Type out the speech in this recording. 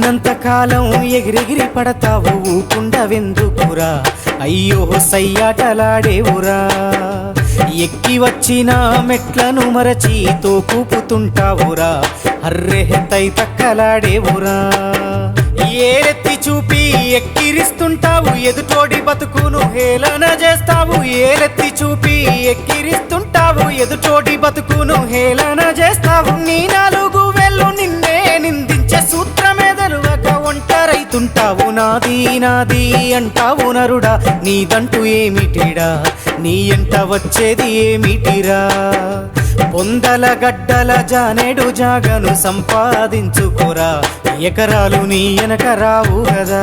ఉన్నంత కాలం ఎగిరెగిరి పడతావు ఊకుండవెందుకురా అయ్యో సయ్యాటలాడేవురా ఎక్కి వచ్చిన మెట్లను మరచి తోకూపుతుంటావురా అర్రె తై తక్కలాడేవురా ఏరెత్తి చూపి ఎక్కిరిస్తుంటావు ఎదుటోడి బతుకును హేళన చేస్తావు ఏరెత్తి చూపి ఎక్కిరిస్తుంటావు ఎదుటోడి బతుకును హేళన చేస్తావు నీ నాలుగు వేళ్ళు నిన్నే నిందించే సూత్రమే తెలవక ఒంటరైతుంటావు నాది నాది అంటావు నరుడా నీదంటూ ఏమిటిడా నీ ఎంట వచ్చేది ఏమిటిరా పొందల గడ్డల జానేడు జాగను సంపాదించుకోరా ఎకరాలు నీ వెనక రావు కదా।